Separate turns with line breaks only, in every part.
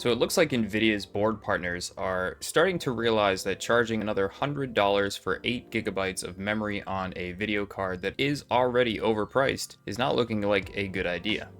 So it looks like Nvidia's board partners are starting to realize that charging another $100 for 8 gigabytes of memory on a video card that is already overpriced is not looking like a good idea.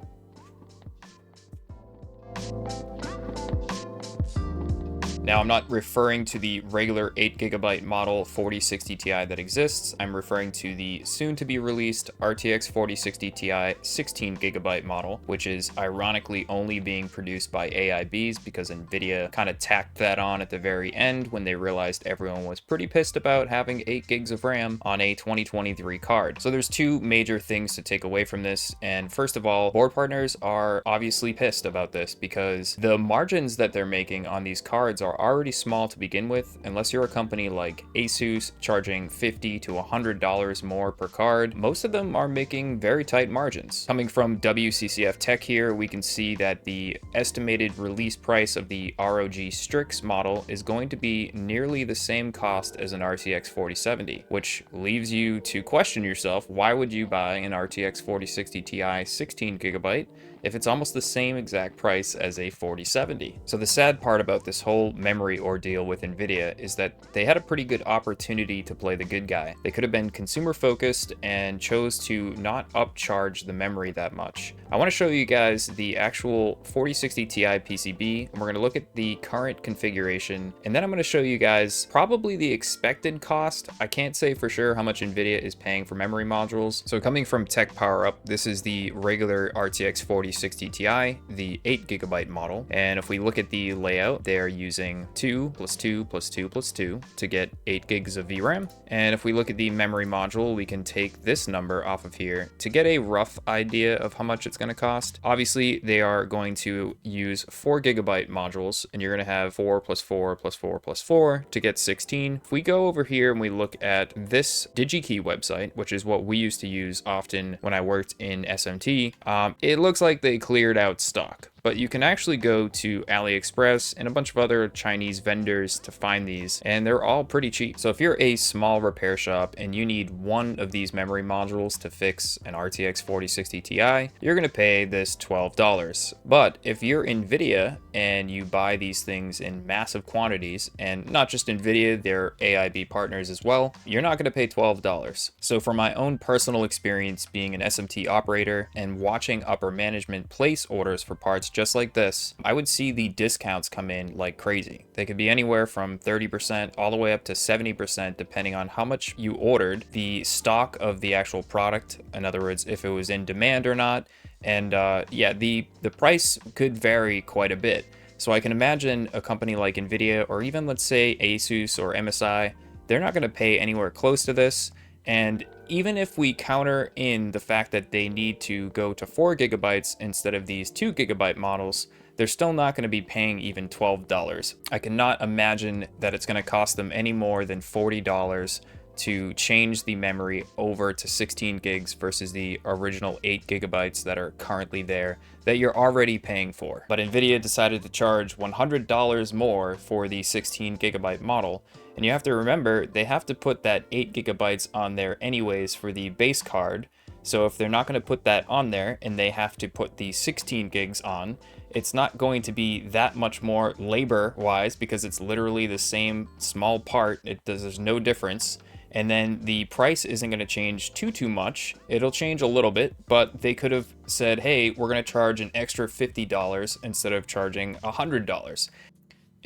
Now, I'm not referring to the regular 8GB model 4060 Ti that exists. I'm referring to the soon-to-be released RTX 4060 Ti 16GB model, which is ironically only being produced by AIBs because Nvidia kind of tacked that on at the very end when they realized everyone was pretty pissed about having 8 gigs of RAM on a 2023 card. So there's two major things to take away from this, and first of all, board partners are obviously pissed about this because the margins that they're making on these cards are already small to begin with, unless you're a company like Asus charging $50 to $100 more per card. Most of them are making very tight margins. Coming from WCCF Tech here, we can see that the estimated release price of the ROG Strix model is going to be nearly the same cost as an RTX 4070, which leaves you to question yourself, why would you buy an RTX 4060 Ti 16GB if it's almost the same exact price as a 4070? So the sad part about this whole memory ordeal with Nvidia is that they had a pretty good opportunity to play the good guy. They could have been consumer focused and chose to not upcharge the memory that much. I want to show you guys the actual 4060 Ti PCB, and we're going to look at the current configuration, and then I'm going to show you guys probably the expected cost. I can't say for sure how much Nvidia is paying for memory modules. So coming from Tech Power Up, this is the regular RTX 4060 Ti, the 8GB model, and if we look at the layout, they're using 2 plus 2 plus 2 plus 2 to get 8 gigs of VRAM. And if we look at the memory module, we can take this number off of here to get a rough idea of how much it's going to cost. Obviously, they are going to use 4GB modules, and you're going to have 4 plus 4 plus 4 plus 4 to get 16. If we go over here and we look at this DigiKey website, which is what we used to use often when I worked in SMT, it looks like they cleared out stock. But you can actually go to AliExpress and a bunch of other Chinese vendors to find these, and they're all pretty cheap. So if you're a small repair shop and you need one of these memory modules to fix an RTX 4060 Ti, you're gonna pay this $12. But if you're Nvidia and you buy these things in massive quantities, and not just Nvidia, they're AIB partners as well, you're not gonna pay $12. So from my own personal experience being an SMT operator and watching upper management place orders for parts just like this, I would see the discounts come in like crazy. They could be anywhere from 30% all the way up to 70% depending on how much you ordered, the stock of the actual product, in other words, if it was in demand or not. And yeah, the price could vary quite a bit. So I can imagine a company like Nvidia, or even let's say Asus or MSI, they're not going to pay anywhere close to this. And even if we counter in the fact that they need to go to 4GB instead of these 2GB models, they're still not going to be paying even $12. I cannot imagine that it's going to cost them any more than $40 to change the memory over to 16 gigs versus the original 8GB that are currently there that you're already paying for. But Nvidia decided to charge $100 more for the 16GB model. And you have to remember, they have to put that 8GB on there anyways for the base card. So if they're not going to put that on there and they have to put the 16 gigs on, it's not going to be that much more labor wise because it's literally the same small part. There's no difference. And then the price isn't going to change too much. It'll change a little bit, but they could have said, hey, we're going to charge an extra $50 instead of charging $100.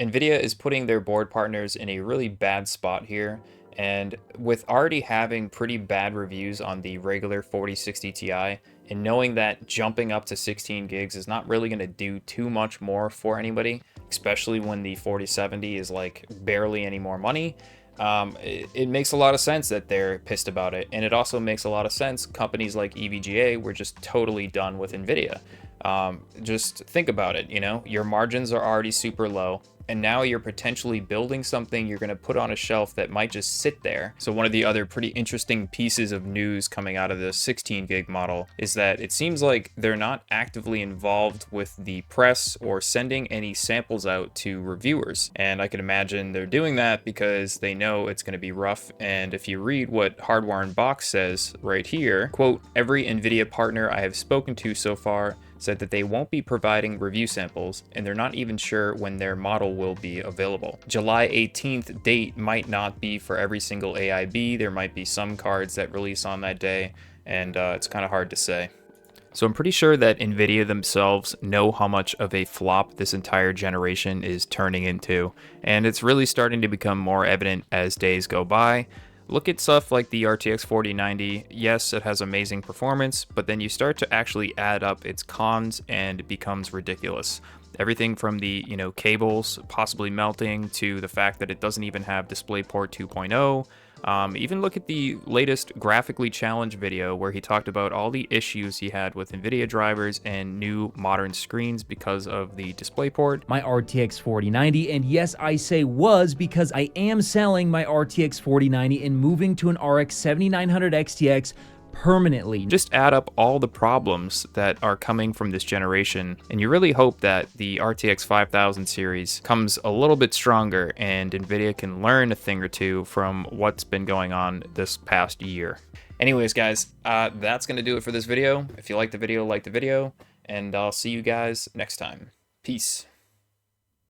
Nvidia is putting their board partners in a really bad spot here. And with already having pretty bad reviews on the regular 4060 Ti, and knowing that jumping up to 16 gigs is not really going to do too much more for anybody, especially when the 4070 is like barely any more money, it makes a lot of sense that they're pissed about it. And it also makes a lot of sense companies like EVGA were just totally done with Nvidia. Just think about it, you know, your margins are already super low, and now you're potentially building something you're going to put on a shelf that might just sit there. So one of the other pretty interesting pieces of news coming out of the 16 gig model is that it seems like they're not actively involved with the press or sending any samples out to reviewers. And I can imagine they're doing that because they know it's going to be rough. And if you read what Hardware Unboxed says right here, quote, "Every Nvidia partner I have spoken to so far said that they won't be providing review samples, and they're not even sure when their model will be available. July 18th date might not be for every single AIB. There might be some cards that release on that day, and it's kind of hard to say. So I'm pretty sure that Nvidia themselves know how much of a flop this entire generation is turning into, and it's really starting to become more evident as days go by. Look at stuff like the RTX 4090. Yes, it has amazing performance, but then you start to actually add up its cons and it becomes ridiculous. Everything from the, cables possibly melting to the fact that it doesn't even have DisplayPort 2.0. Even look at the latest graphically challenged video where he talked about all the issues he had with Nvidia drivers and new modern screens because of the DisplayPort.
My RTX 4090, and yes, I say was because I am selling my RTX 4090 and moving to an RX 7900 XTX permanently.
Just add up all the problems that are coming from this generation, and you really hope that the RTX 5000 series comes a little bit stronger and Nvidia can learn a thing or two from what's been going on this past year. Anyways, guys, that's going to do it for this video. If you like the video, and I'll see you guys next time. Peace.